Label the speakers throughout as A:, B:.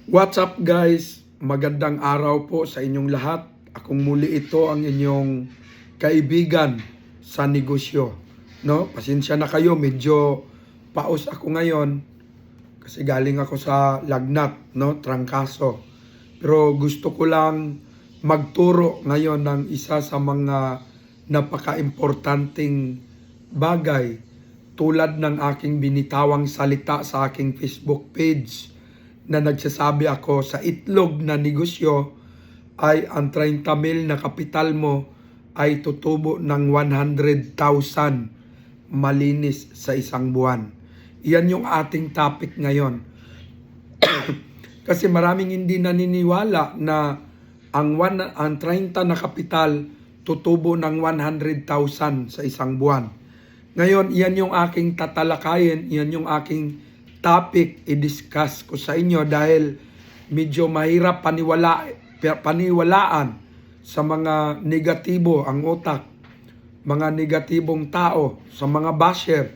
A: What's up guys? Magandang araw po sa inyong lahat. Akong muli ito ang inyong kaibigan sa negosyo. No? Pasensya na kayo, medyo paus ako ngayon kasi galing ako sa lagnat, no? Trangkaso. Pero gusto ko lang magturo ngayon ng isa sa mga napaka-importanting bagay tulad ng aking binitawang salita sa aking Facebook page na nagsasabi ako sa itlog na negosyo ay ang 30 mil na kapital mo ay tutubo ng 100,000 malinis sa isang buwan. Iyan yung ating topic ngayon. Kasi maraming hindi naniniwala na ang 30 na kapital tutubo ng 100,000 sa isang buwan. Ngayon, iyan yung aking tatalakayin, iyan yung aking topic i-discuss ko sa inyo dahil medyo mahirap paniwalaan sa mga negatibo ang utak, mga negatibong tao, sa mga basher,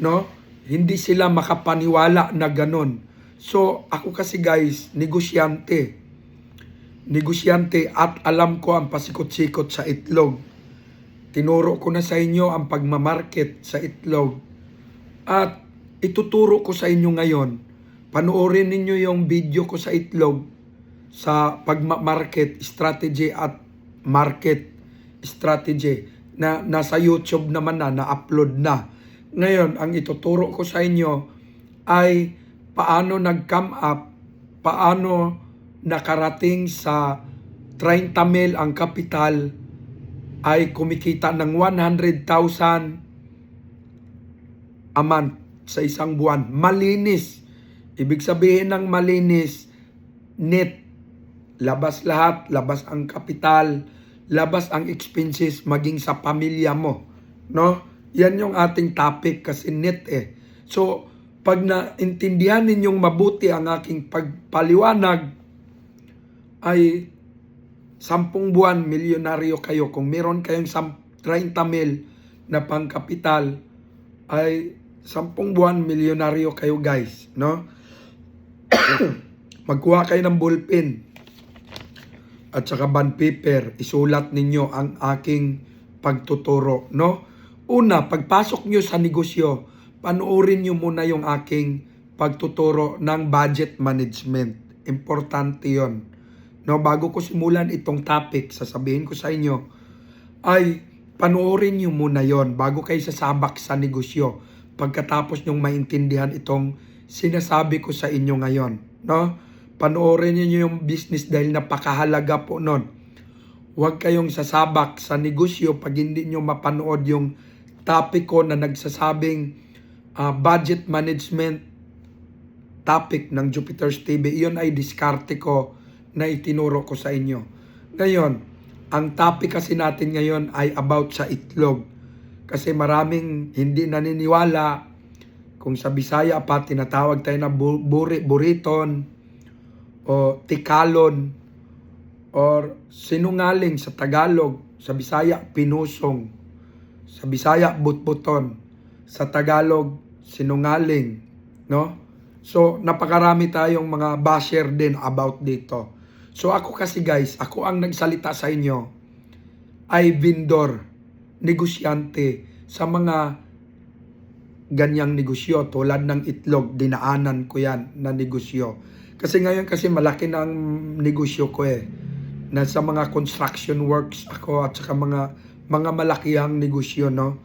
A: no? Hindi sila makapaniwala na ganun. So, ako kasi guys, negosyante at alam ko ang pasikot-sikot sa itlog. Tinuro ko na sa inyo ang pagmamarket sa itlog at ituturo ko sa inyo ngayon. Panoorin ninyo yung video ko sa itlog sa pag-market strategy at market strategy na nasa YouTube naman na-upload na. Ngayon, ang ituturo ko sa inyo ay paano nag-come up, paano nakarating sa 30 mil ang kapital ay kumikita ng 100,000 a month sa isang buwan. Malinis. Ibig sabihin ng malinis, net. Labas lahat, labas ang kapital, labas ang expenses maging sa pamilya mo. No? Yan yung ating topic kasi net eh. So, pag naintindihan ninyong mabuti ang aking pagpaliwanag, ay 10 buwan, milyonaryo kayo. Kung meron kayong 30 mil na pangkapital, ay 10 buwan, milyonaryo kayo guys, no? Magkuha kayo ng ballpen at saka bond paper, isulat ninyo ang aking pagtuturo, no? Una, pagpasok nyo sa negosyo, panoorin nyo muna yung aking pagtuturo ng budget management. Importante yon, no? Bago ko simulan itong topic, sasabihin ko sa inyo, ay panoorin nyo muna yon bago kayo sasabak sa negosyo. Pagkatapos nyong maintindihan itong sinasabi ko sa inyo ngayon, no? Panoorin niyo yung business dahil napakahalaga po nun. Huwag kayong sasabak sa negosyo pag hindi nyo mapanood yung topic ko na nagsasabing budget management topic ng Jupiter's TV. Iyon ay diskarte ko na itinuro ko sa inyo. Ngayon, ang topic kasi natin ngayon ay about sa itlog. Kasi maraming hindi naniniwala kung sa Bisaya pa tinatawag tayo na buriton o tikalon or sinungaling sa Tagalog, sa Bisaya pinusong, sa Bisaya butbuton, sa Tagalog sinungaling, no? So napakarami tayong mga basher din about dito. So ako kasi guys, ako ang nagsalita sa inyo ay vendor, negosyante sa mga ganyang negosyo tulad ng itlog. Dinaanan ko yan na negosyo. Kasi ngayon kasi malaki na ang negosyo ko eh. Nasa mga construction works ako at saka mga malakihang negosyo, no?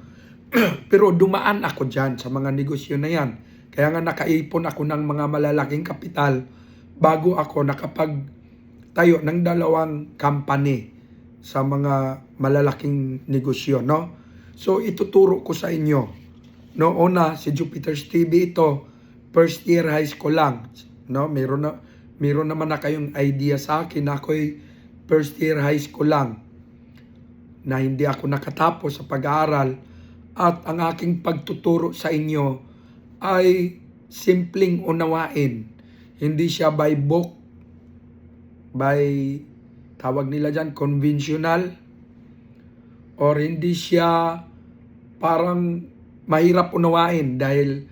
A: Pero dumaan ako dyan sa mga negosyo na yan. Kaya nga nakaipon ako ng mga malalaking kapital bago ako nakapagtayo ng 2 company sa mga malalaking negosyo, no? So ituturo ko sa inyo, no? Una, si Jupiter's TV ito, first year high school lang, no? Meron naman na kayong idea sa akin na ako'y first year high school lang, na hindi ako nakatapos sa pag-aaral, at ang aking pagtuturo sa inyo ay simpleng unawain. Hindi siya by book, by tawag nila dyan, conventional, or hindi siya parang mahirap unawain dahil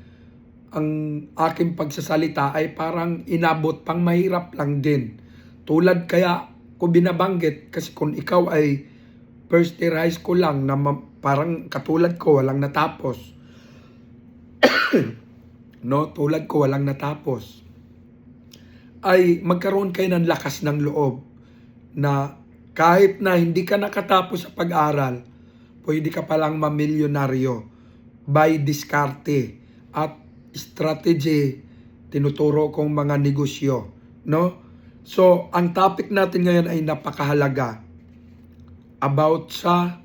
A: ang aking pagsasalita ay parang inabot pang mahirap lang din. Tulad kaya ko binabanggit kasi kung ikaw ay first year high school lang na parang katulad ko walang natapos. No, tulad ko walang natapos. Ay magkaroon kayo ng lakas ng loob na kahit na hindi ka nakatapos sa pag-aral, pwede ka palang mamilyonaryo by diskarte at strategy, tinuturo kong mga negosyo, no? So, ang topic natin ngayon ay napakahalaga about sa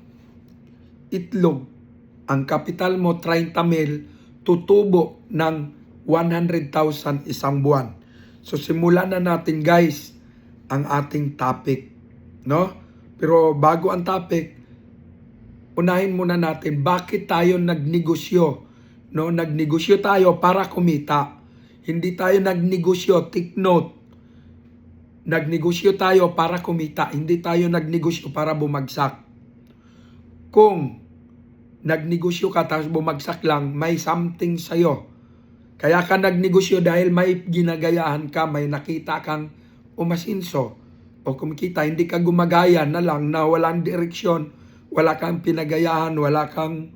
A: itlog. Ang kapital mo 30 mil, tutubo ng 100,000 isang buwan. So, simulan na natin guys ang ating topic, no? Pero bago ang topic, unahin muna natin bakit tayo nagnegosyo, no? Nagnegosyo tayo para kumita. Hindi tayo nagnegosyo, take note. Nagnegosyo tayo para kumita, hindi tayo nagnegosyo para bumagsak. Kung nagnegosyo ka tapos bumagsak lang, may something sa'yo. Kaya ka nagnegosyo dahil may ginagayahan ka, may nakita kang umasinso o kumikita, hindi ka gumagaya na lang na walang direksyon, wala kang pinagayahan, wala kang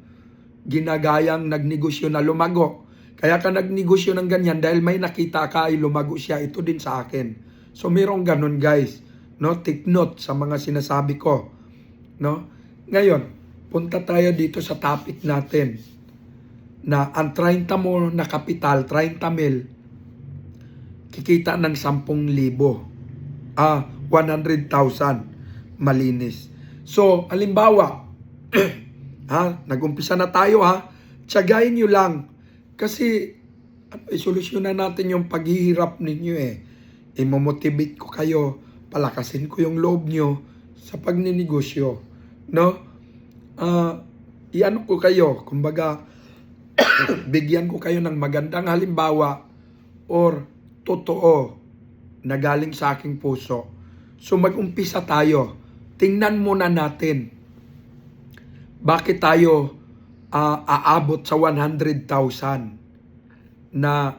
A: ginagayang nagnegosyo na lumago. Kaya ka nagnegosyo ng ganyan dahil may nakita ka ay lumago siya, ito din sa akin. So mayroong ganun guys, no? Take note sa mga sinasabi ko, no? Ngayon, punta tayo dito sa topic natin na ang 30 mo na kapital, 30 mil, kikita ng 10,000. 100,000 malinis. So, halimbawa, nag-umpisa na tayo Tiyagayin nyo lang. Kasi, isolusyonan natin yung paghihirap ninyo Imomotivate ko kayo, palakasin ko yung loob nyo sa pagninegosyo. No? Iano ko kayo, kumbaga, bigyan ko kayo ng magandang halimbawa or totoo na galing sa aking puso. So mag-umpisa tayo. Tingnan muna natin bakit tayo aabot sa 100,000 na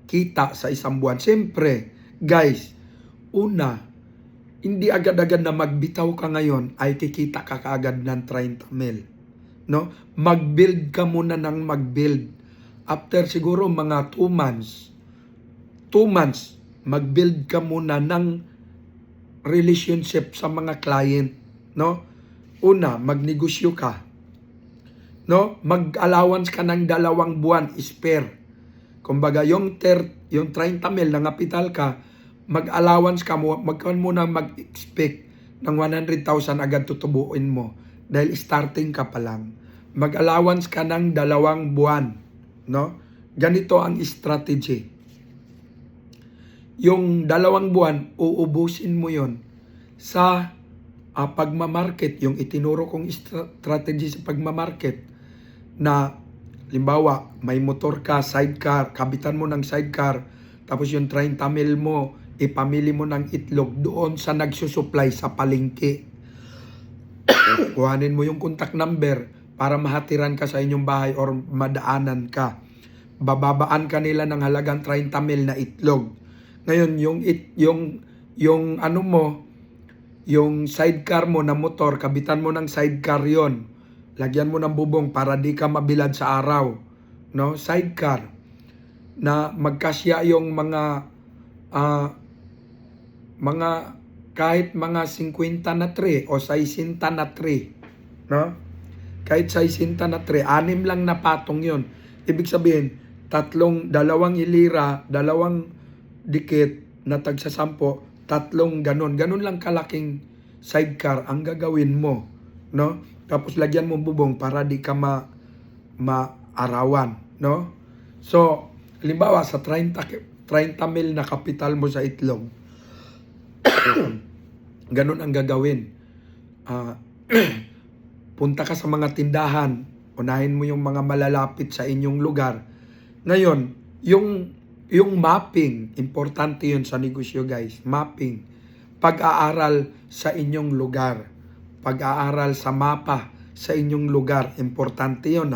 A: kita sa isang buwan. Siyempre, guys, una, hindi agad-agad na magbitaw ka ngayon ay kikita ka kaagad ng 30 mil. No? Mag-build ka muna ng mag-build. After siguro mga 2 months, mag-build ka muna ng relationship sa mga client. No? Una, magnegosyo ka. No? Mag-allowance ka ng 2 buwan, spare. Kumbaga, yung 30 mil na kapital ka, mag-allowance ka mo, muna mag-expect ng 100,000 agad tutubuin mo. Dahil starting ka pa lang. Mag-allowance ka ng 2 buwan. No? Ganito ang strategy. Yung 2 buwan, uubusin mo yon sa pagmamarket. Yung itinuro kong strategy sa pagmamarket na halimbawa, may motor ka, sidecar, kabitan mo ng sidecar, tapos yung 30 mil mo, ipamili mo ng itlog doon sa nagsusupply sa palengke. Kuhanin mo yung contact number para mahatiran ka sa inyong bahay or madaanan ka. Bababaan ka nila ng halagang 30 mil na itlog. Ngayon, yung sidecar mo na motor, kabitan mo ng sidecar yon. Lagyan mo ng bubong para di ka mabilad sa araw. No? Sidecar. Na magkasya yung mga kahit mga 50 na tray o 60 na tray. No? Kahit 60 na tray, 6 lang na patong yon. Ibig sabihin, 2 hilira, 2 dikit na tagsa 10, 3 ganon. Ganon lang kalaking sidecar ang gagawin mo. No? Tapos lagyan mo bubong para di ka maarawan, no? So, halimbawa sa 30 mil na kapital mo sa itlog, ganun ang gagawin. Punta ka sa mga tindahan, unahin mo yung mga malalapit sa inyong lugar. Ngayon, yung mapping, importante yun sa negosyo guys, mapping. Pag-aaral sa inyong lugar. Pag-aaral sa mapa sa inyong lugar. Importante yun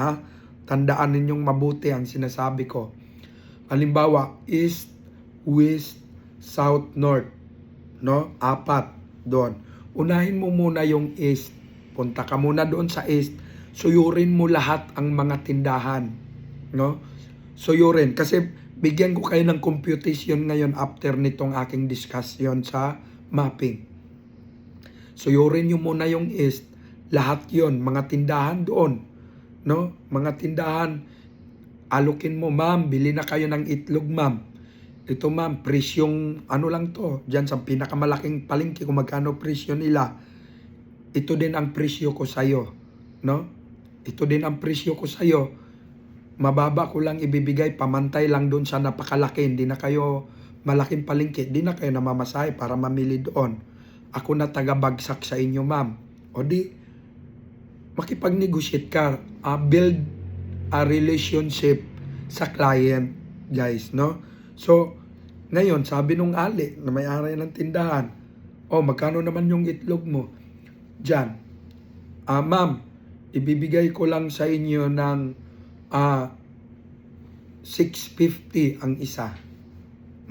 A: Tandaan ninyong mabuti ang sinasabi ko. Halimbawa, east, west, south, north. No? 4 doon. Unahin mo muna yung east. Punta ka muna doon sa east. Suyurin mo lahat ang mga tindahan. No? Suyurin. Kasi bigyan ko kayo ng computation ngayon after nitong aking discussion sa mapping. Suyurin nyo muna yung east. Lahat yon, mga tindahan doon. No? Mga tindahan, alukin mo, ma'am, bili na kayo ng itlog, ma'am. Ito, ma'am, presyong ano lang to, dyan sa pinakamalaking palengke kung magkano presyo nila. Ito din ang presyo ko sa'yo. No? Ito din ang presyo ko sa'yo. Mababa ko lang ibibigay, pamantay lang doon sa napakalaki. Hindi na kayo malaking palengke, hindi na kayo namamasahe para mamili doon. Ako na tagabagsak sa inyo, ma'am. O di, makipag-negotiate ka, build a relationship sa client, guys, no? So, ngayon, sabi nung ali na may-ari ng tindahan, magkano naman yung itlog mo? Diyan, ma'am, ibibigay ko lang sa inyo ng 650 ang isa.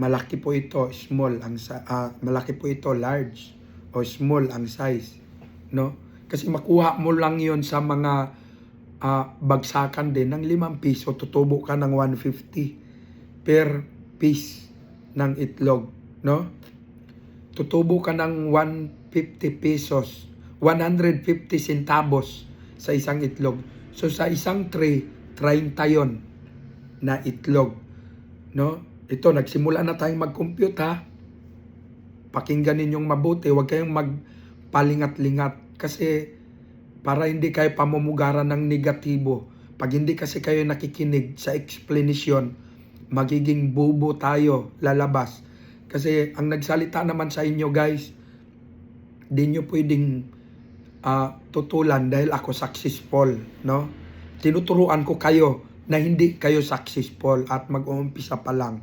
A: Malaki po ito, small ang malaki po ito, large o small ang size, no? Kasi makuha mo lang yon sa mga bagsakan din ng 5 piso, tutubo ka ng 150 per piece ng itlog, no? Tutubo ka ng 150 pesos, 150 centavos sa isang itlog. So sa isang tray, 30 yon na itlog, no? Ito, nagsimula na tayong mag-compute, ha? Pakinggan ninyong mabuti, huwag kayong magpalingat-lingat. Kasi para hindi kayo pamumugaran ng negatibo. Pag hindi kasi kayo nakikinig sa explanation, magiging bobo tayo lalabas. Kasi ang nagsalita naman sa inyo, guys, di nyo pwedeng tutulan dahil ako successful, no? Tinuturuan ko kayo na hindi kayo successful at mag-uumpisa pa lang.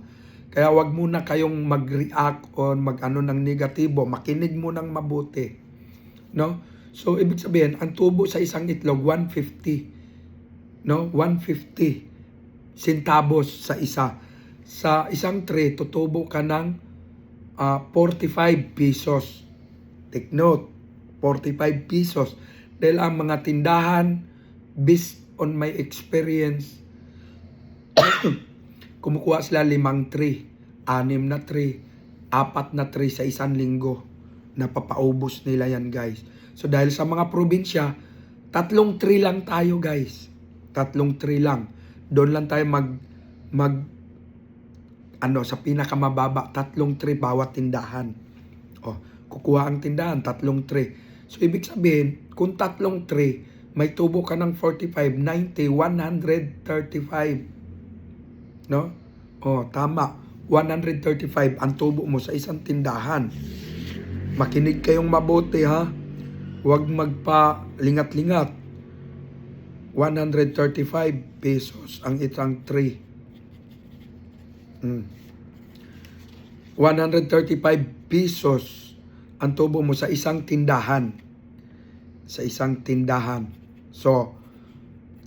A: Kaya wag muna kayong mag-react o mag-ano ng negatibo. Makinig mo ng mabuti, no? So, ibig sabihin, ang tubo sa isang itlog, 150. No? 150 centavos sa isa. Sa isang tray, tutubo ka ng 45 pesos. Take note, 45 pesos. Dahil ang mga tindahan, based on my experience, kumukuha sila 5 tray, 6 na tray, 4 na tray sa isang linggo. Napapaubos nila yan, guys. So dahil sa mga probinsya, 3 tray lang tayo, guys. 3 tray lang. Doon lang tayo sa pinakamababa, 3 tray bawat tindahan. Kukuha ang tindahan, 3 tray. So ibig sabihin, kung 3 tray, may tubo ka ng 45, 90, 135. No? Tama. 135 ang tubo mo sa isang tindahan. Makinig kayong mabuti, ha? Huwag magpa-lingat-lingat. 135 pesos ang isang tray. 135 pesos ang tubo mo sa isang tindahan. Sa isang tindahan. So,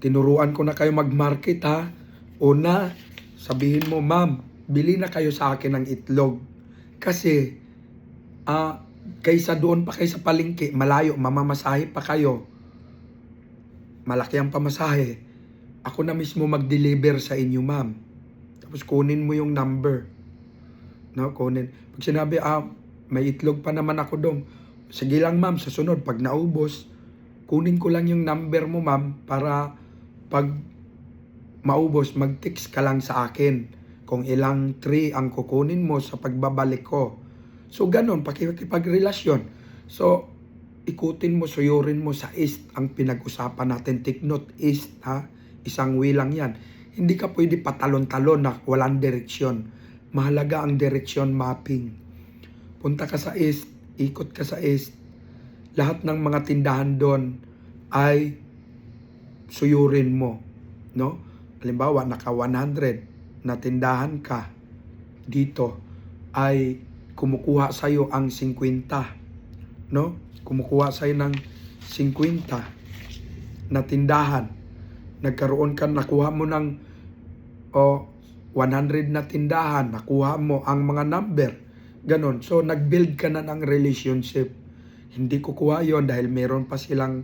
A: tinuruan ko na kayo mag-market, ha? Una, sabihin mo, ma'am, bili na kayo sa akin ng itlog. Kasi, kaysa doon pa kayo sa palengke, malayo, mamamasahe pa kayo. Malaki ang pamasahe. Ako na mismo mag-deliver sa inyo, ma'am. Tapos kunin mo yung number. No, kunin. Pag sinabi, may itlog pa naman ako doon. Sige lang, ma'am, sa sunod, pag naubos, kunin ko lang yung number mo, ma'am, para pag maubos, mag-text ka lang sa akin kung ilang tray ang kukunin mo sa pagbabalik ko. So, ganun, pakipagrelasyon. So, ikutin mo, suyurin mo sa east ang pinag-usapan natin. Take note, east, ha? Isang way lang yan. Hindi ka pwede patalon-talon na walang direksyon. Mahalaga ang direksyon mapping. Punta ka sa east, ikot ka sa east. Lahat ng mga tindahan doon ay suyurin mo. No? Halimbawa, naka 100 na tindahan ka dito ay kumukuha sa'yo ang 50, no? Kumukuha sa'yo ng 50 na tindahan. nagkaroon ka, nakuha mo ng 100 na tindahan, nakuha mo ang mga number, ganon. So, nag-build ka na ng relationship. Hindi kukuha yon dahil meron pa silang,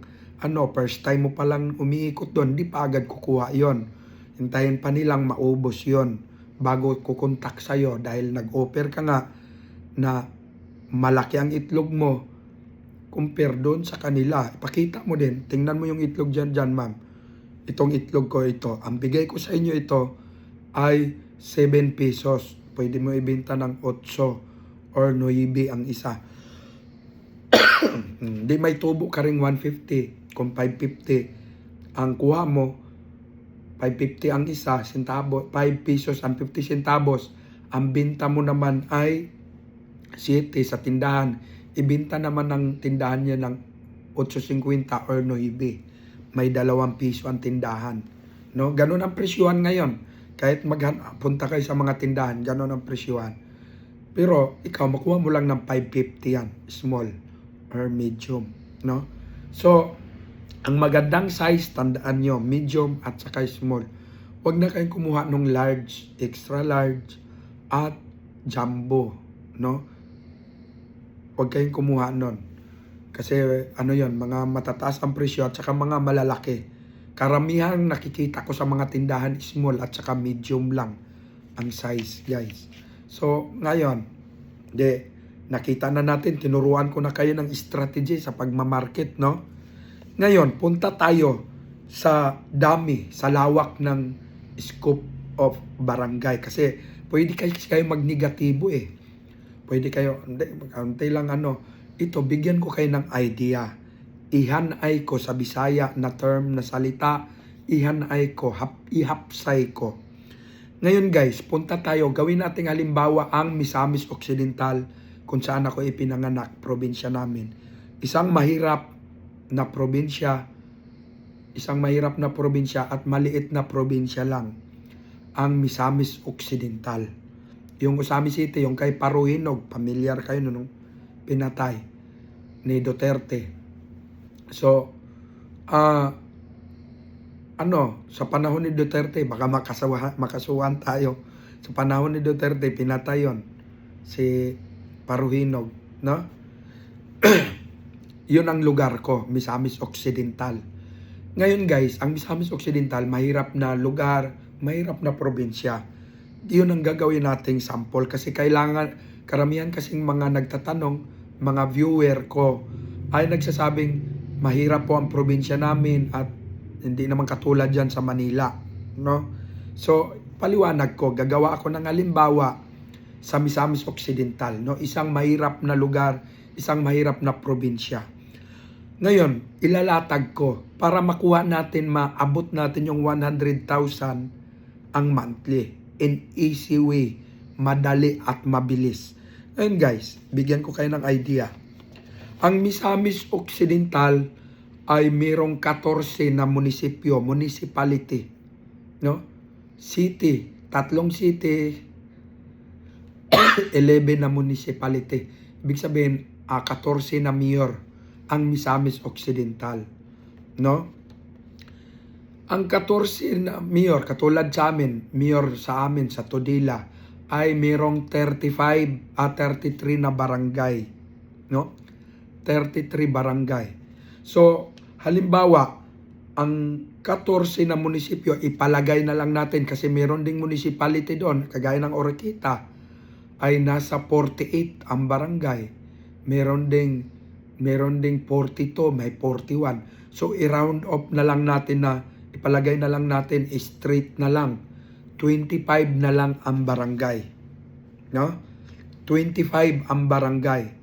A: first time mo palang umiikot doon, hindi pa agad kukuha yon. Hintayin pa nilang maubos yon bago kukontak sa'yo dahil nag-offer ka nga na malaki ang itlog mo compare doon sa kanila. Ipakita mo din, tingnan mo yung itlog dyan, ma'am. Itong itlog ko ito, ang bigay ko sa inyo ito ay 7 pesos. Pwede mo ibenta ng 8 or 9 ang isa. Hindi may tubo ka ring 150. Kung 550 ang kuha mo, 550 ang isa, 5 pesos ang 50 centavos. Ang binta mo naman ay 7 sa tindahan. Ibinta naman ng tindahan niya ng 8.50 or 9. May 2 piso ang tindahan. No? Ganun ang presyuhan ngayon. Kahit punta kayo sa mga tindahan, ganun ang presyuhan. Pero ikaw, makuha mo lang ng 550 yan. Small or medium. No? So, ang magandang size, tandaan nyo, medium at saka small. Huwag na kayong kumuha ng large, extra large, at jumbo. No? Huwag kayong kumuha nun. Kasi yon, mga matataas ang presyo at saka mga malalaki. Karamihan nakikita ko sa mga tindahan small at saka medium lang ang size, guys. So, ngayon, nakita na natin, tinuruan ko na kayo ng strategy sa pagmamarket, no? Ngayon, punta tayo sa dami, sa lawak ng scope of barangay. Kasi pwede kayo mag-negatibo eh. Pwede kayo, hindi lang ito, bigyan ko kayo ng idea. Ihanay ko sa Bisaya na term na salita, ihanay ko, ihapsay ko. Ngayon guys, punta tayo, gawin natin halimbawa ang Misamis Occidental, kung saan ako ipinanganak, probinsya namin. Isang mahirap na probinsya at maliit na probinsya lang ang Misamis Occidental. Yung Usami City, yung kay Paruhinog, pamilyar kayo nung pinatay ni Duterte. So, sa panahon ni Duterte, baka makasuhan tayo. Sa panahon ni Duterte, pinatay yon si Paruhinog, no? Yun ang lugar ko, Misamis Occidental. Ngayon guys, ang Misamis Occidental, mahirap na lugar, mahirap na probinsya. Yun ang gagawin nating sample kasi kailangan, karamihan kasing mga nagtatanong, mga viewer ko, ay nagsasabing mahirap po ang probinsya namin at hindi naman katulad dyan sa Manila. No? So, paliwanag ko, gagawa ako ng halimbawa sa Misamis Occidental. No? Isang mahirap na lugar, isang mahirap na probinsya. Ngayon, ilalatag ko para makuha natin, maabot natin yung 100,000 ang monthly. In easy way, madali at mabilis. Ngayon guys, bigyan ko kayo ng idea. Ang Misamis Occidental ay mayroong 14 na munisipyo, municipality. No? City, 3 city, 11 na municipality. Ibig sabihin, 14 na mayor ang Misamis Occidental. No? Ang 14 na mayor, katulad sa amin, mayor sa amin sa Todila, ay mayroong 33 na barangay. No? 33 barangay. So, halimbawa, ang 14 na munisipyo, ipalagay na lang natin kasi mayroon ding municipality doon, kagaya ng Oroquita, ay nasa 48 ang barangay. Meron ding 42, may 41. So, i-round up na lang natin na, ipalagay na lang natin, street na lang. 25 na lang ang barangay. No? 25 ang barangay.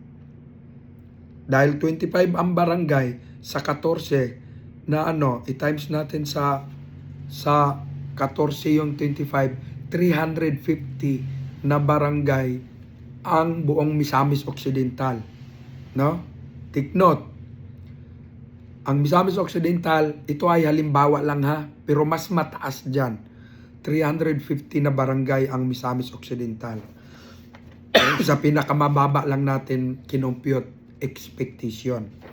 A: Dahil 25 ang barangay, sa 14 na i-times natin sa 14 yung 25, 350 na barangay ang buong Misamis Occidental. No? Take note. Ang Misamis Occidental, ito ay halimbawa lang ha, pero mas mataas dyan. 350 na barangay ang Misamis Occidental. Sa pinakamababa lang natin kinompute expectation.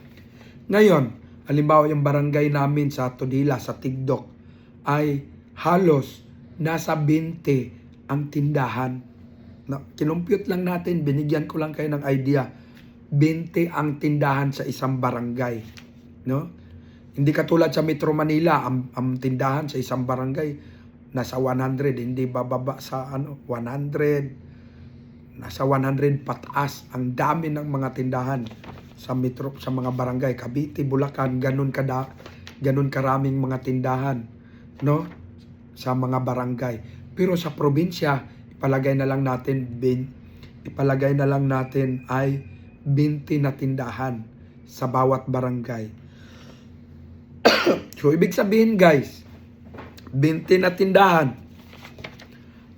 A: Ngayon, halimbawa yung barangay namin sa Todila, sa Tigdok, ay halos nasa 20 ang tindahan. Kinumpute lang natin, binigyan ko lang kayo ng idea. 20 ang tindahan sa isang barangay. No? Hindi katulad sa Metro Manila, ang tindahan sa isang barangay nasa 100, hindi bababa sa 100, nasa 100 pataas. Ang dami ng mga tindahan sa metro, sa mga barangay, Cavite, Bulacan, ganun karaming mga tindahan, no? Sa mga barangay. Pero sa probinsya, ipalagay na lang natin ay 20 na tindahan sa bawat barangay. So, ibig sabihin guys, 20 na tindahan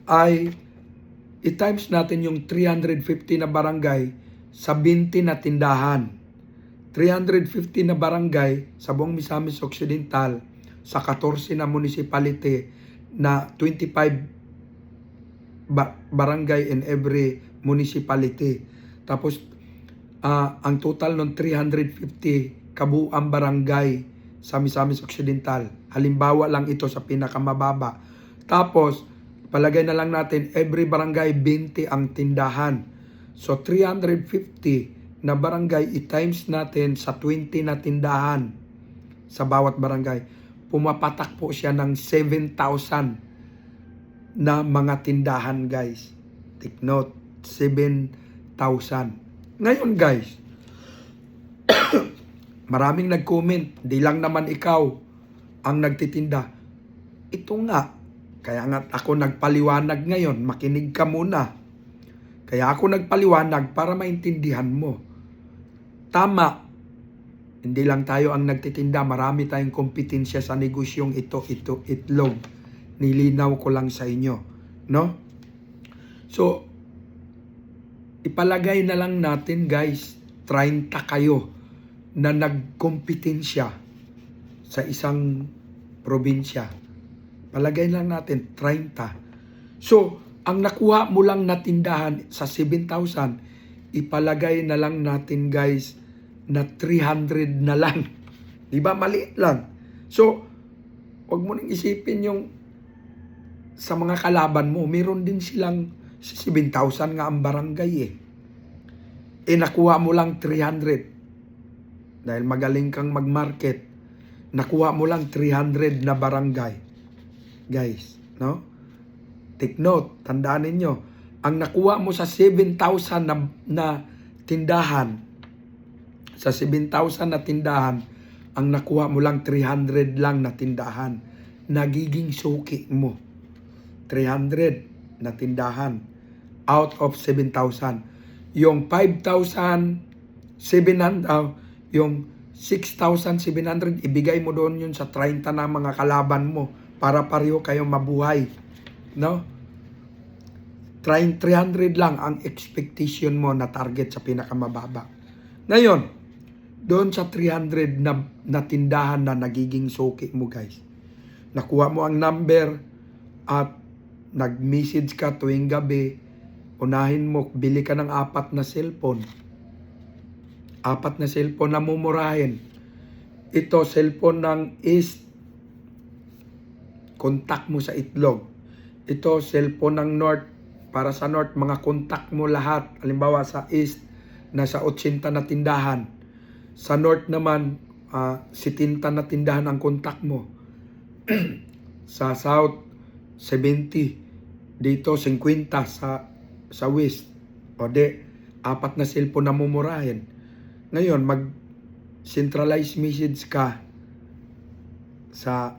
A: ay i-times natin yung 350 na barangay sa 20 na tindahan. 350 na barangay sa buong Misamis Occidental sa 14 na municipality na 25 barangay in every municipality. Tapos, ang total ng 350 kabuuang barangay sa Misamis Occidental. Halimbawa lang ito sa pinakamababa. Tapos, palagay na lang natin, every barangay 20 ang tindahan. So, 350 na barangay, i-times natin sa 20 na tindahan sa bawat barangay. Pumapatak po siya ng 7,000 na mga tindahan, guys. Take note, 7,000. Ngayon, guys, maraming nag-comment, di lang naman ikaw ang nagtitinda. Ito nga, kaya nga ako nagpaliwanag ngayon, makinig ka muna. Kaya ako nagpaliwanag para maintindihan mo. Tama, hindi lang tayo ang nagtitinda, marami tayong kompetensya sa negosyong itlog. Nilinaw ko lang sa inyo, no? So, ipalagay na lang natin guys, 30 kayo na nagkompetensya sa isang probinsya. Palagay lang natin, 30. So, ang nakuha mo lang na tindahan sa 7,000, ipalagay na lang natin guys na 300 na lang. Diba? Maliit lang. So, huwag mo nang isipin yung sa mga kalaban mo, meron din silang 7,000 nga ang barangay eh. Nakuha mo lang 300. Dahil magaling kang mag-market, nakuha mo lang 300 na barangay. Guys, no? Take note, tandaan ninyo, ang nakuha mo sa 7,000 na tindahan, sa 7,000 na tindahan, ang nakuha mo lang 300 lang na tindahan. Nagiging suki mo. 300 na tindahan out of 7,000. Yung 5,700, yung 6,700, ibigay mo doon yun sa 30 na mga kalaban mo para pareho kayong mabuhay. No? 300 lang ang expectation mo na target sa pinakamababa. Ngayon, doon sa 300 na tindahan na nagiging suki mo guys. Nakuha mo ang number at nag-message ka tuwing gabi, unahin mo, bili ka ng 4 na cellphone. 4 na cellphone na mumurahin. Ito, cellphone ng East, contact mo sa itlog. Ito, cellphone ng North, para sa North, mga contact mo lahat. Halimbawa sa East, nasa 80 na tindahan. Sa North naman, 70 na tindahan ang contact mo. Sa South, 70. Dito, 50 sa West. O de, 4 na cellphone na mumurahin. Ngayon, mag-centralized message ka sa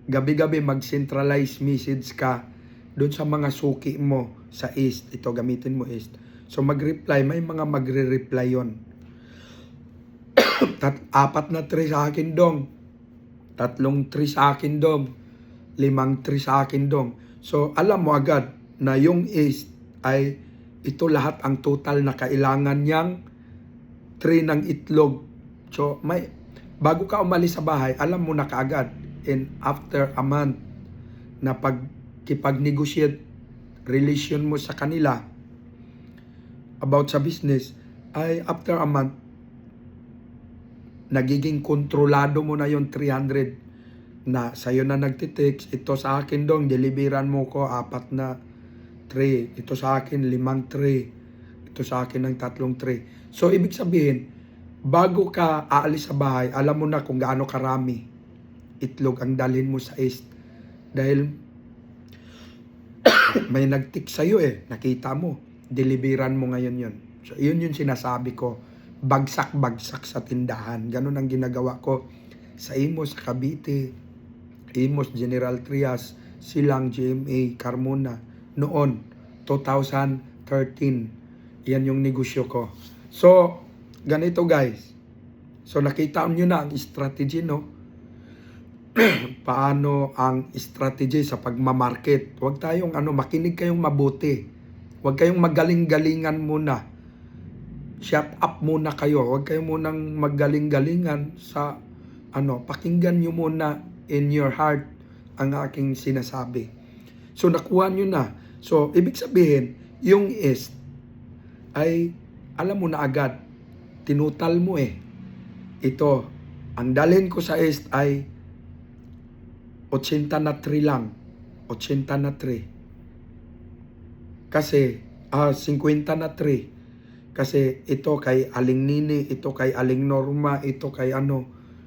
A: gabi-gabi, mag-centralized message ka doon sa mga suki mo sa East. Ito, gamitin mo East. So, mag-reply. May mga magre-reply yon. 4 na 3 sa akin dong. 3 3 sa akin dong. 5 3 sa akin dong. So, alam mo agad na yung East ay ito lahat ang total na kailangan niyang 3 ng itlog. So, bago ka umalis sa bahay, alam mo na kaagad. And after a month na pagkipag-negotiate relation mo sa kanila about sa business, ay after a month, nagiging kontrolado mo na yung 300. na sa'yo na nagtitext, ito sa akin dong, deliveran mo ko 4 na tray. Ito sa akin 5 tray. Ito sa akin ng 3 tray. So, ibig sabihin, bago ka aalis sa bahay, alam mo na kung gaano karami itlog ang dalhin mo sa East. Dahil may nag-text sa'yo nakita mo, deliveran mo ngayon yun. So, yun yung sinasabi ko, bagsak-bagsak sa tindahan. Ganun ang ginagawa ko sa Imos, sa Cavite, Imos, General Trias, Silang, GMA, Carmona. Noon, 2013. Yan yung negosyo ko. So, ganito guys. So, nakita nyo na ang strategy, no? Paano ang strategy sa pagmamarket. Huwag tayong, makinig kayong mabuti. Huwag kayong magaling-galingan muna. Shut up muna kayo. Huwag kayong munang magaling-galingan sa, pakinggan nyo muna in your heart ang aking sinasabi. So, nakuha nyo na. So, ibig sabihin, yung East ay, alam mo na agad, tinutal mo Ito, ang dalhin ko sa East ay 80 na 3 lang. 80 na 3. Kasi, 50 na 3. Kasi ito kay Aling Nini, ito kay Aling Norma, ito kay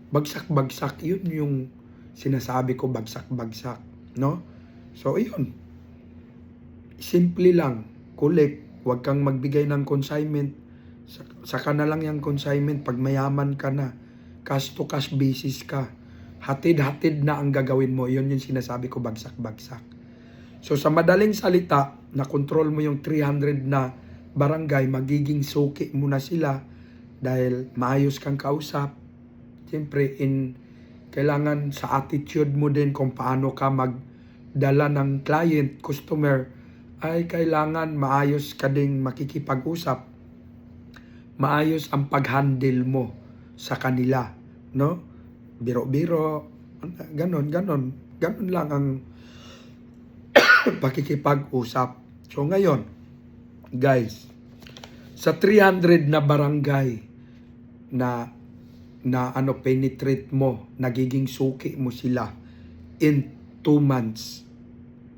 A: bagsak-bagsak. Yun yung sinasabi ko, bagsak-bagsak. No? So, yun. Simple lang. Collect. Huwag kang magbigay ng consignment. Saka na lang yung consignment pag mayaman ka na. Cash to cash basis ka. Hatid-hatid na ang gagawin mo. Yun yung sinasabi ko, bagsak-bagsak. So, sa madaling salita, na-control mo yung 300 na barangay, magiging suki mo na sila dahil maayos kang kausap. Siyempre, kailangan sa attitude mo din kung paano ka magdala ng client, customer, ay kailangan maayos ka ding makikipag-usap. Maayos ang pag-handle mo sa kanila, no? Biro-biro, ganon. Ganon lang ang pakikipag-usap. So ngayon, guys, sa 300 na barangay na penetrate mo, nagiging suki mo sila in 2 months.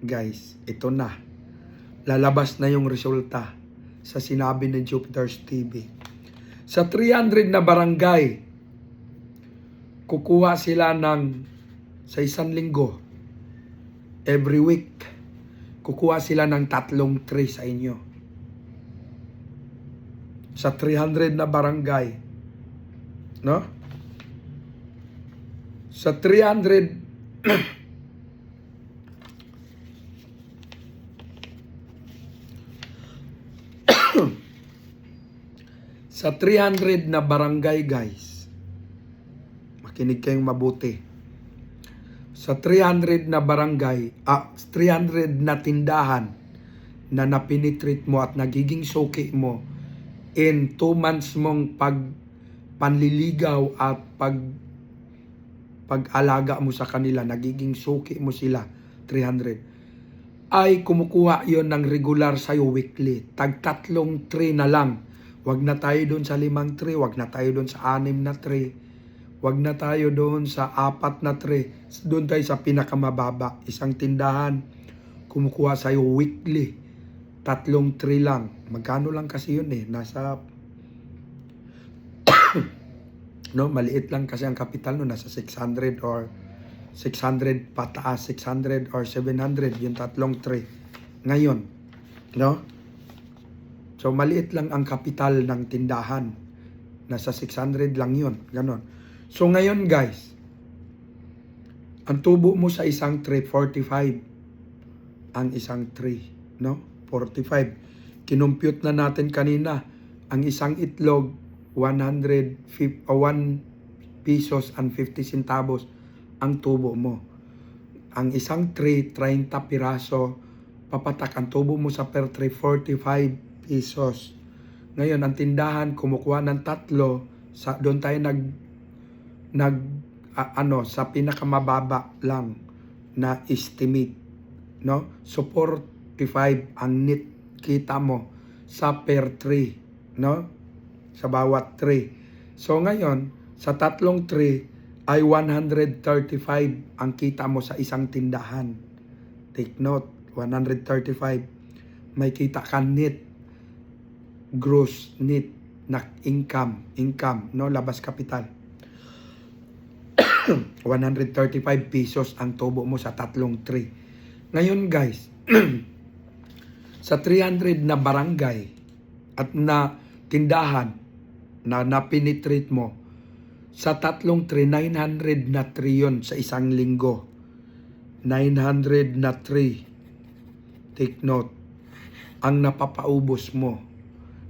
A: Guys, ito na. Lalabas na yung resulta sa sinabi ng Jupiter's TV. Sa 300 na barangay, kukuha sila sa 1 linggo, every week, kukuha sila ng 3 tray sa inyo. Sa 300 na barangay, no? Sa 300 sa 300 na barangay, guys, makinig kayong mabuti. Sa 300 na barangay, 300 na tindahan na napenetrate mo at nagiging suki mo in 2 months mong panliligaw at pag-alaga mo sa kanila, nagiging suki mo sila, 300, ay kumukuha yon ng regular sa'yo weekly. Tag 3 tray na lang. Wag na tayo doon sa 5 tray, wag na tayo doon sa 6 na tray, wag na tayo doon sa 4 na tray. Doon tayo sa pinakamababa. Isang tindahan, kumukuha sa'yo weekly. 3 tray lang. Magkano lang kasi yun nasa no, maliit lang kasi ang kapital no, nasa 600 or 600 pataas, 600 or 700 yung 3 tray. Ngayon, no? So, maliit lang ang kapital ng tindahan. Nasa 600 lang yun. Ganon. So, ngayon guys, ang tubo mo sa isang tray, 45. Ang isang tray, no? 45. Kinumpute na natin kanina. Ang isang itlog, 1 pesos and 50 centavos ang tubo mo. Ang isang tray, 30 piraso, papatak. Ang tubo mo sa per tray, 45 pesos. Ngayon, ang tindahan, kumukuha ng 3, doon tayo sa pinakamababa lang na estimate, no? So, 45 ang net kita mo sa per tray, no? Sa bawat tray. So, ngayon, sa 3 tray, ay 135 ang kita mo sa isang tindahan. Take note, 135. May kita ka net, gross, net, na income, no, labas kapital. 135 pesos ang tubo mo sa tatlong tree. Ngayon guys, sa 300 na barangay at na tindahan na napenetrate mo, sa tatlong tree, 900 na tree yun sa isang linggo. 900 na tree. Take note, ang napapaubos mo.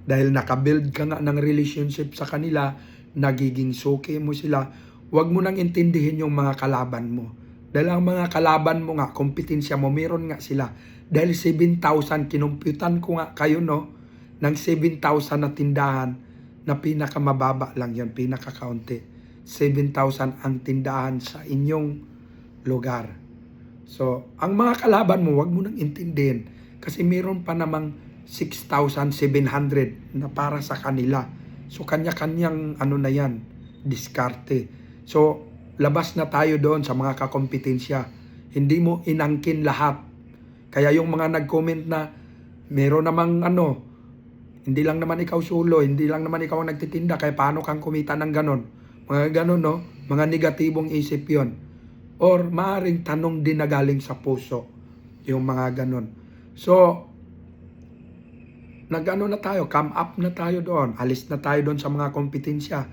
A: Dahil nakabuild ka nga ng relationship sa kanila, nagiging suki mo sila, huwag mo nang intindihin yung mga kalaban mo. Dahil ang mga kalaban mo nga, kompetensya mo, meron nga sila. Dahil 7,000, kinumputan ko nga kayo, no, ng 7,000 na tindahan, na pinakamababa lang yun, pinakakaunti. 7,000 ang tindahan sa inyong lugar. So, ang mga kalaban mo, wag mo nang intindihin. Kasi meron pa namang 6,700 na para sa kanila. So, kanya-kanyang na yan, diskarte. So, labas na tayo doon sa mga kakompetensya. Hindi mo inangkin lahat. Kaya yung mga nag-comment na, meron namang hindi lang naman ikaw sulo, hindi lang naman ikaw ang nagtitinda, kaya paano kang kumita ng ganon? Mga ganon, no? Mga negatibong isip yon. Or maaring tanong din na galing sa puso, yung mga ganon. So, na tayo, come up na tayo doon, alis na tayo doon sa mga kompetensya.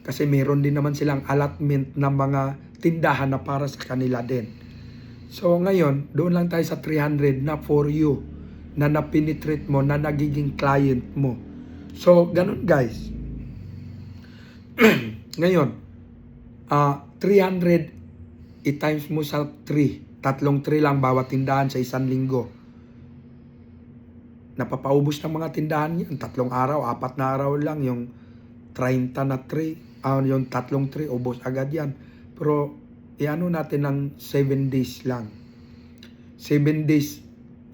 A: Kasi meron din naman silang allotment ng mga tindahan na para sa kanila din. So ngayon, doon lang tayo sa 300 na for you, na napenetrate mo, na nagiging client mo. So, ganun guys. Ngayon, 300 i-times mo sa 3. Tatlong 3 lang bawat tindahan sa isang linggo. Napapaubos ng mga tindahan yan. 3 araw, 4 na araw lang. Yung 30 na 3, yung tatlong 3, ubos agad yan. Pero, natin ng 7 days lang. 7 days,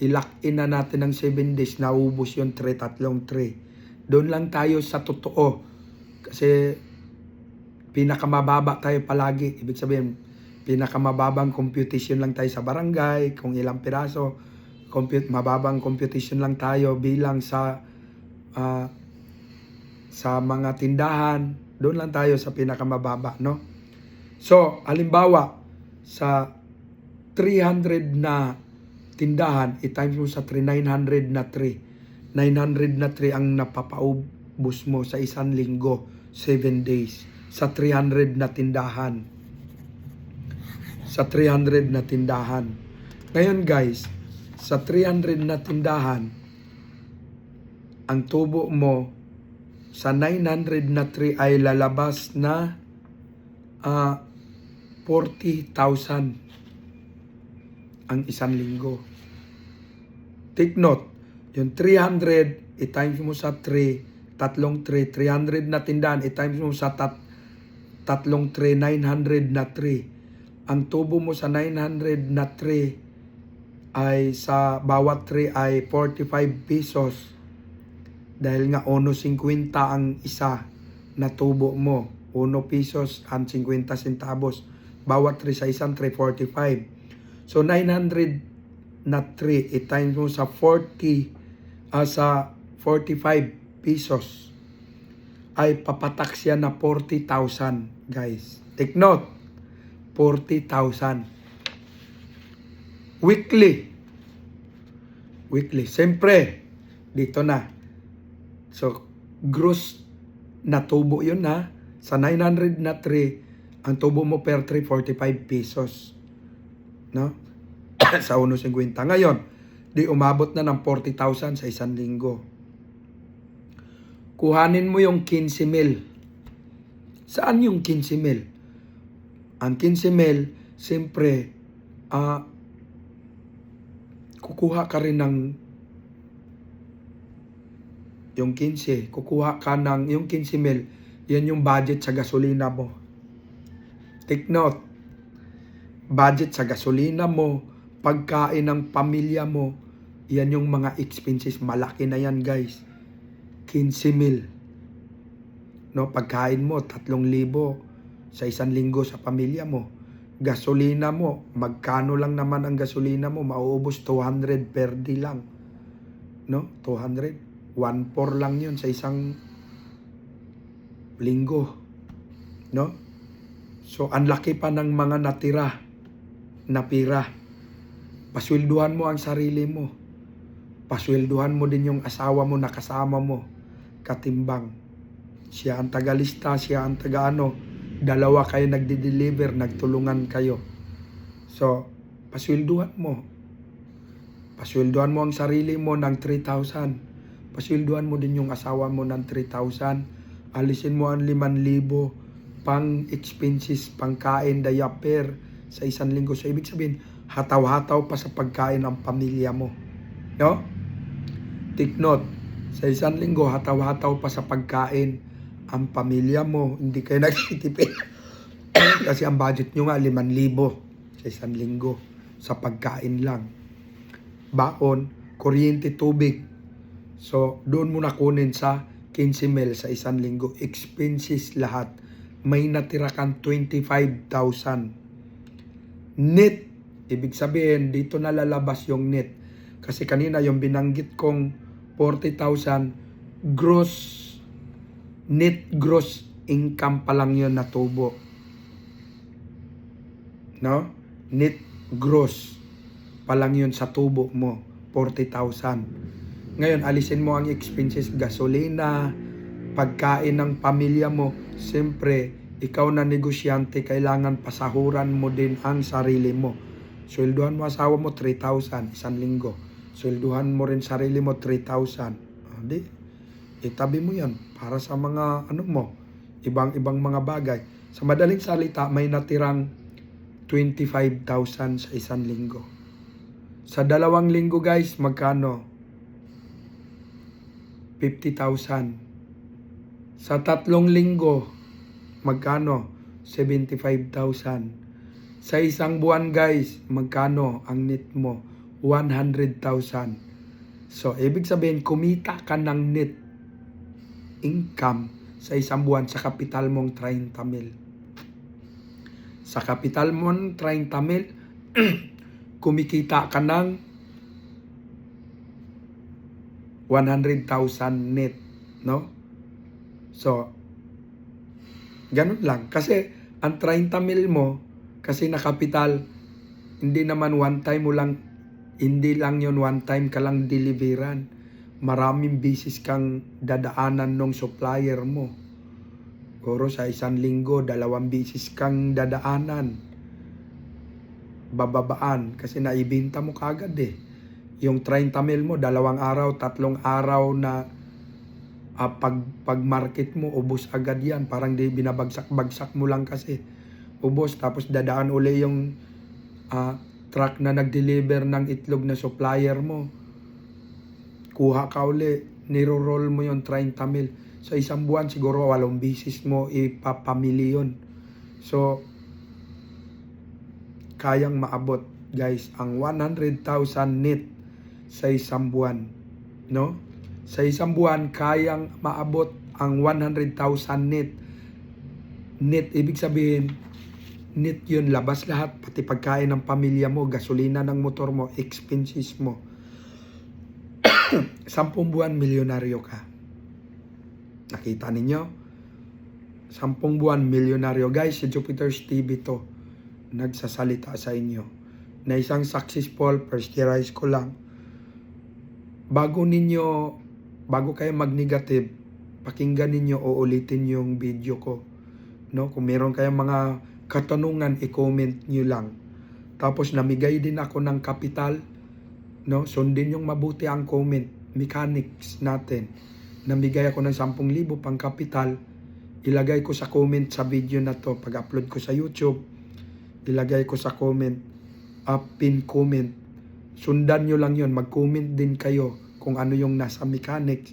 A: i-lock in na natin ng 7 days, naubos yung tatlong 3. Doon lang tayo sa totoo. Kasi, pinakamababa tayo palagi. Ibig sabihin, pinakamababang computation lang tayo sa barangay, kung ilang piraso. Mababang computation lang tayo bilang sa mga tindahan. Doon lang tayo sa pinakamababa, no? So, halimbawa, sa 300 na tindahan, i-times mo sa 3, 900 na 3. 900 na 3 ang napapaubos mo sa isang linggo, 7 days. Sa 300 na tindahan. Sa 300 na tindahan. Ngayon guys, sa 300 na tindahan, ang tubo mo sa 900 na 3 ay lalabas na 40,000 ang isang linggo. Take note, yung 300 i-times mo sa 3, tatlong 3, 300 na tindahan i-times mo sa tatlong 3, 900 na 3. Ang tubo mo sa 900 na 3 ay sa bawat 3 ay 45 pesos. Dahil nga 1.50 ang isa na tubo mo. 1 pesos and 50 centavos. Bawat 3 sa isang 345. So 900 na 3 i-times mo sa 45 pesos ay papatak siya na 40,000 guys. Take note, 40,000 weekly. Siyempre, dito na. So, gross na tubo yun na. Sa 900 na 3, ang tubo mo per 3, 45 pesos. No? Sa 1.50. Ngayon, di umabot na ng 40,000 sa isang linggo. Kuhanin mo yung 15,000. Saan yung 15,000? Ang 15,000, siyempre, kukuha ka rin ng yung 15, kukuha ka ng yung 15,000, yan yung budget sa gasolina mo. Take note, budget sa gasolina mo, pagkain ng pamilya mo, yan yung mga expenses, malaki na yan guys. 15,000. No, pagkain mo 3,000, sa isang linggo sa pamilya mo. Gasolina mo, magkano lang naman ang gasolina mo? Mauubos 200 per day lang. No? 200. 1.4 lang yun sa isang linggo. No? So, ang laki pa ng mga natira na pira. Paswelduhan mo ang sarili mo. Paswelduhan mo din yung asawa mo na kasama mo. Katimbang. Siya ang tagalista, siya ang taga-ano. Dalawa kayo nagde-deliver, nagtulungan kayo. So, paswelduhan mo. Paswelduhan mo ang sarili mo ng 3,000. Paswelduhan mo din yung asawa mo ng 3,000. Alisin mo ang 5,000 pang expenses, pangkain, diaper sa isang linggo. So, ibig sabihin, hataw-hataw pa sa pagkain ang pamilya mo. No? Take note, sa isang linggo, hataw-hataw pa sa pagkain ang pamilya mo. Hindi kayo nagtitipid. Kasi ang budget nyo nga, 5,000 sa isang linggo sa pagkain lang. Baon, kuryente, tubig. So, doon mo na kunin sa 15 mil sa isang linggo. Expenses lahat. May natira kang 25,000. Net. Ibig sabihin, dito na lalabas yung net. Kasi kanina yung binanggit kong 40,000, net gross income pa lang yun na tubo. No? Net gross pa lang yun sa tubo mo, 40,000. Ngayon, alisin mo ang expenses, gasolina, pagkain ng pamilya mo. Siyempre, ikaw na negosyante, kailangan pasahuran mo din ang sarili mo. Swelduhan mo asawa mo 3,000 isang linggo. Swelduhan mo rin sarili mo 3,000. Di, itabi mo yan para sa mga ibang mga bagay. Sa madaling salita, may natirang 25,000 sa isang linggo. Sa 2 linggo guys, magkano? 50,000. Sa 3 linggo, magkano? 75,000. Sa isang buwan guys, magkano ang net mo? 100,000. So, ibig sabihin, kumita ka ng net income sa isang buwan sa kapital mong 30 mil. Sa kapital mong 30 mil, kumikita ka ng 100,000 net, no? So, ganun lang. Kasi, ang 30 mil mo, kasi na kapital, hindi naman one time mo lang, hindi lang yun one time ka lang deliveran. Maraming bisis kang dadaanan ng supplier mo. Siguro sa isang linggo, 2 bisis kang dadaanan. Bababaan, kasi naibenta mo kagad eh. Yung 30 mil mo, 2 araw, 3 araw na pag-market mo, ubos agad yan. Parang di binabagsak-bagsak mo lang kasi. Ubos, tapos dadaan uli yung truck na nag-deliver ng itlog na supplier mo. Kuha ka uli, niro-roll mo yung 30 mil. Sa isang buwan, siguro 8 bisis mo ipapamili yun. So, kayang maabot, guys, ang 100,000 net sa isang buwan. No? Sa isang buwan, kayang maabot ang 100,000 net. Net, ibig sabihin, net yun, labas lahat, pati pagkain ng pamilya mo, gasolina ng motor mo, expenses mo. 10 buwan, milyonaryo ka. Nakita ninyo? 10 buwan, milyonaryo. Guys, si Jupiter's TV to, nagsasalita sa inyo. Na isang successful, first year high school lang. Bago kayo mag-negative, pakinggan ninyo o ulitin yung video ko. No? Kung meron kayong mga katanungan, i-comment nyo lang. Tapos namigay din ako ng kapital. No? Sundin yung mabuti ang comment. Mechanics natin. Namigay ako ng 10,000 pang kapital. Ilagay ko sa comment sa video na to. Pag-upload ko sa YouTube, ilagay ko sa comment. Pin comment. Sundan nyo lang yun. Mag-comment din kayo kung ano yung nasa mechanics.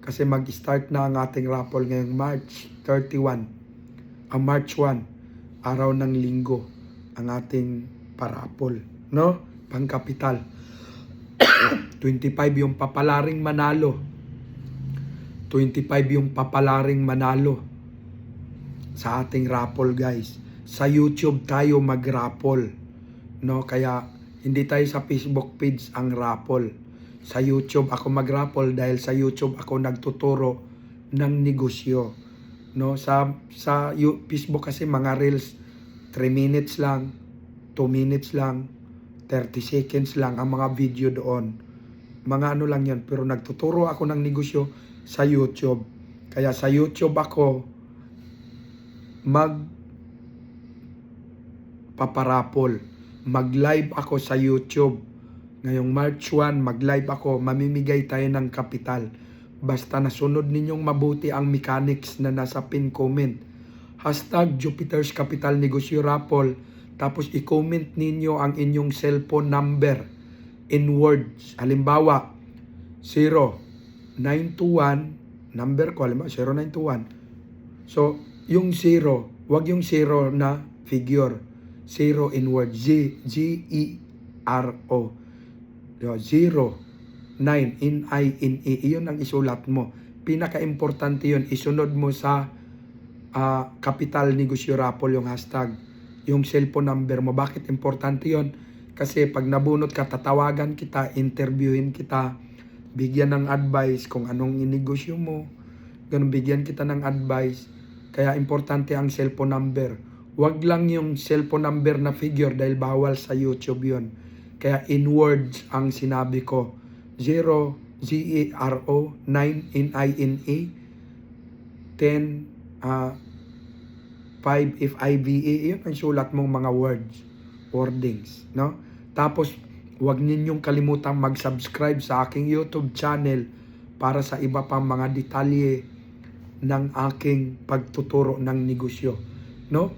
A: Kasi mag-start na ang ating raffle ngayong March 31. Ang March 1, araw ng linggo, ang ating parapol. No? Pangkapital. 25 yung papalaring manalo. 25 yung papalaring manalo. sa ating raffle, guys. Sa YouTube tayo mag-raffle, no? Kaya hindi tayo sa Facebook page ang raffle. Sa YouTube ako mag-raffle dahil sa YouTube ako nagtuturo ng negosyo, no? Sa Facebook kasi mga reels 3 minutes lang, 2 minutes lang, 30 seconds lang ang mga video doon. Mga ano lang yan, pero nagtuturo ako ng negosyo sa YouTube. Kaya sa YouTube ako paparapol. Mag-live ako sa YouTube. Ngayong March 1, mag-live ako. Mamimigay tayo ng kapital. Basta nasunod ninyong mabuti ang mechanics na nasa pin comment. Hashtag Jupiter's Capital Negosyo Raffle. Tapos i-comment ninyo ang inyong cellphone number in words. Halimbawa, 0921, number ko, halimbawa 0921. So, yung 0, wag yung 0 na figure. 0 in word. G-E-R-O. 0, 9, in I, in E. Iyon ang isulat mo. Pinaka-importante yun. Isunod mo sa Capital Negosyo Raffle yung hashtag. Yung cellphone number mo. Bakit importante yun? Kasi pag nabunot ka, tatawagan kita, interviewin kita, bigyan ng advice kung anong inegosyo mo. Ganun, bigyan kita ng advice. Kaya importante ang cellphone number. Wag lang yung cellphone number na figure dahil bawal sa YouTube yun. Kaya in words ang sinabi ko. 0, G-E-R-O, 9, N-I-N-E, 10, 5, F-I-V-E. Yun ang sulat mong mga words, wordings, no? Tapos, wag ninyong kalimutang mag-subscribe sa aking YouTube channel para sa iba pang mga detalye ng aking pagtuturo ng negosyo, no?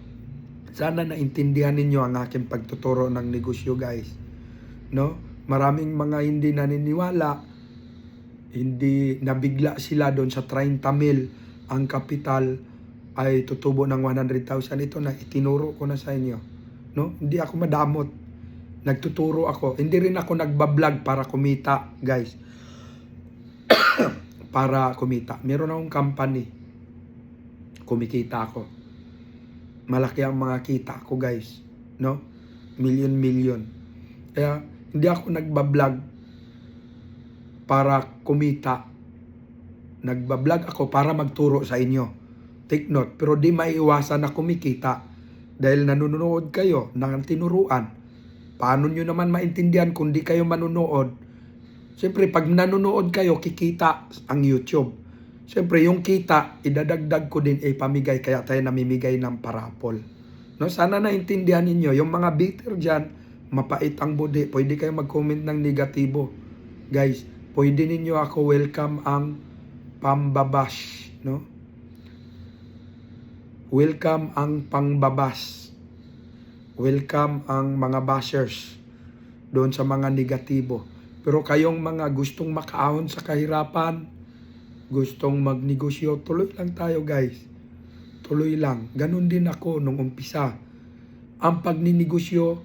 A: Sana naintindihan ninyo ang aking pagtuturo ng negosyo, guys, no? Maraming mga hindi naniniwala, hindi nabigla sila doon sa 30 mil ang kapital ay tutubo ng 100,000. Ito na, itinuro ko na sa inyo, no? Hindi ako madamot. Nagtuturo ako. Hindi rin ako nagbablog para kumita, guys. Para kumita. Meron akong company. Kumikita ako. Malaki ang mga kita ko, guys, no? Million. Kaya hindi ako nagbablog para kumita. Nagbablog ako para magturo sa inyo. Take note, pero di maiiwasan na kumikita dahil nanonood kayo ng tinuruan. Paano nyo naman maintindihan kung di kayo manunood? Siyempre, pag nanonood kayo, kikita ang YouTube. Siyempre, yung kita, idadagdag ko din pamigay, kaya tayo namimigay ng parapol. No? Sana naintindihan ninyo, yung mga bitter dyan, mapait ang budi, pwede kayo mag-comment ng negatibo. Guys, pwede ninyo ako welcome ang pambabash, no? Welcome ang pangbabas. Welcome ang mga bashers doon sa mga negatibo. Pero kayong mga gustong makaahon sa kahirapan, gustong magnegosyo, tuloy lang tayo, guys. Tuloy lang. Ganun din ako nung umpisa. Ang pagninegosyo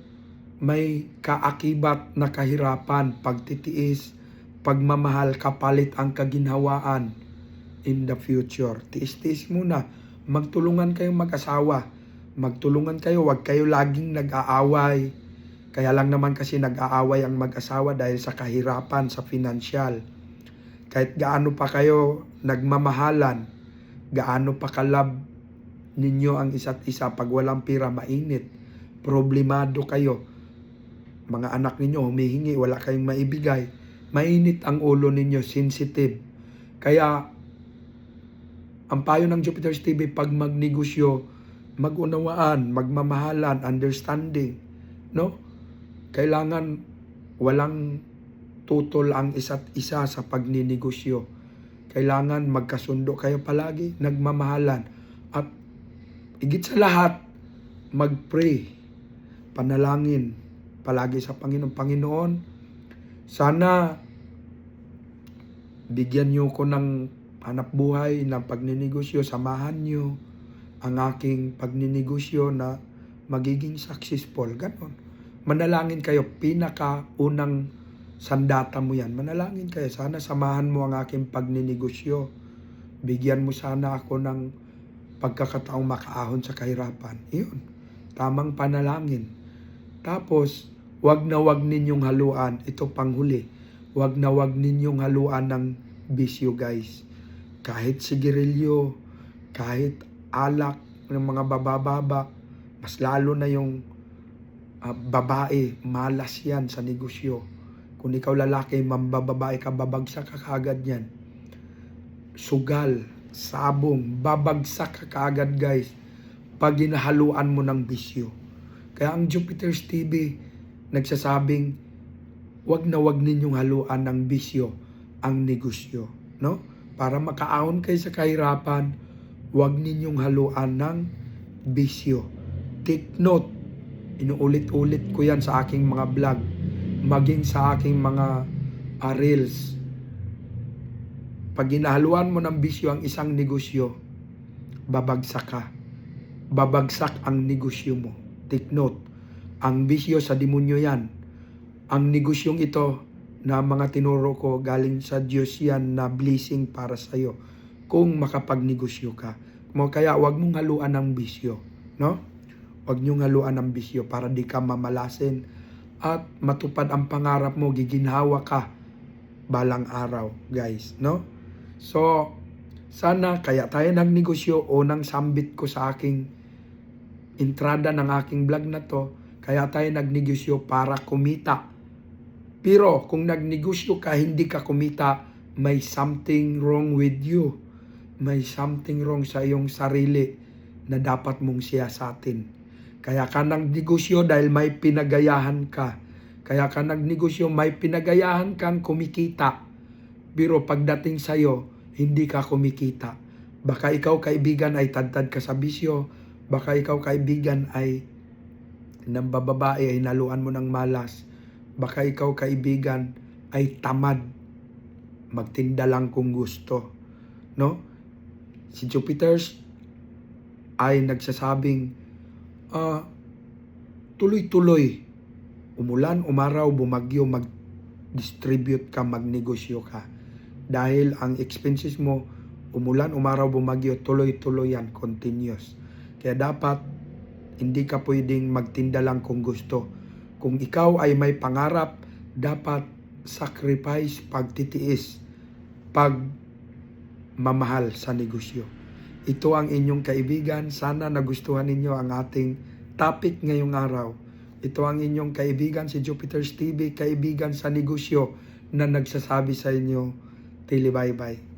A: may kaakibat na kahirapan, pagtitiis, pagmamahal, kapalit ang kaginhawaan in the future. Tiis-tiis muna. Magtulungan kayong mag-asawa. Magtulungan kayo, wag kayo laging nag-aaway. Kaya lang naman kasi nag-aaway ang mag-asawa dahil sa kahirapan, sa financial. Kahit gaano pa kayo nagmamahalan, gaano pa kalab ninyo ang isa't isa, pag walang pira, mainit. Problemado kayo. Mga anak ninyo humihingi, wala kayong maibigay. Mainit ang ulo ninyo, sensitive. Kaya, ang payo ng Jupiter's TV, pag magnegosyo, mag-unawaan, magmamahalan, understanding, no? Kailangan walang tutol ang isa't isa sa pagninegosyo. Kailangan magkasundo kayo palagi, nagmamahalan. At higit sa lahat, mag-pray, panalangin palagi sa Panginoon. Panginoon, sana bigyan niyo ko ng hanap buhay ng pagninegosyo, samahan niyo ang aking pagninegosyo na magiging successful. Ganon. Manalangin kayo, pinakaunang sandata mo yan. Manalangin kayo, sana samahan mo ang aking pagninegosyo. Bigyan mo sana ako ng pagkakataong makaahon sa kahirapan. Iyon, tamang panalangin. Tapos, wag na wag ninyong haluan, ito panghuli, wag na wag ninyong haluan ng bisyo guys. Kahit sigarilyo, kahit alak ng mga babababa, mas lalo na yung babae, malas yan sa negosyo. Kung ikaw lalaki, mambababae ka, babagsak ka kaagad yan. Sugal, sabong, babagsak ka kaagad guys pag ginahaluan mo ng bisyo. Kaya ang Jupiter's TV nagsasabing wag na wag ninyong haluan ng bisyo ang negosyo, no? Para makaahon kayo sa kahirapan, wag ninyong haluan ng bisyo. Take note, inuulit-ulit ko yan sa aking mga vlog, maging sa aking mga reels. Pag ginahaluan mo ng bisyo ang isang negosyo, babagsak ka. Babagsak ang negosyo mo. Take note, ang bisyo sa demonyo yan. Ang negosyong ito na mga tinuro ko, galing sa Diyos yan na blessing para sa'yo kung makapagnegosyo ka. Kaya wag mong haluan ng bisyo, no? Wag niyong haluan ng bisyo para di ka mamalasin at matupad ang pangarap mo, giginhawa ka balang araw, guys, no? So, sana kaya tayo nagnegosyo, unang sambit ko sa aking entrada ng aking vlog na to, kaya tayo nagnegosyo para kumita. Pero kung nagnegosyo ka, hindi ka kumita, may something wrong with you. May something wrong sa iyong sarili na dapat mong siyasatin. Kaya ka nagnegosyo dahil may pinagayahan ka. Kaya ka nagnegosyo, may pinagayahan kang kumikita. Pero pagdating sa'yo, hindi ka kumikita. Baka ikaw kaibigan ay tadtad ka sa bisyo. Baka ikaw kaibigan ay ng bababae ay naluan mo ng malas. Baka ikaw kaibigan ay tamad. Magtinda lang kung gusto. No? Si Jupiter's ay nagsasabing, tuloy-tuloy. Umulan, umaraw, bumagyo, mag-distribute ka, magnegosyo ka. Dahil ang expenses mo, umulan, umaraw, bumagyo, tuloy-tuloy yan, continuous. Kaya dapat, hindi ka pwedeng magtinda lang kung gusto. Kung ikaw ay may pangarap, dapat sacrifice, pagtitiis, pagmamahal sa negosyo. Ito ang inyong kaibigan. Sana nagustuhan ninyo ang ating topic ngayong araw. Ito ang inyong kaibigan, si Jupiter's TV, kaibigan sa negosyo na nagsasabi sa inyo, Tili bye-bye.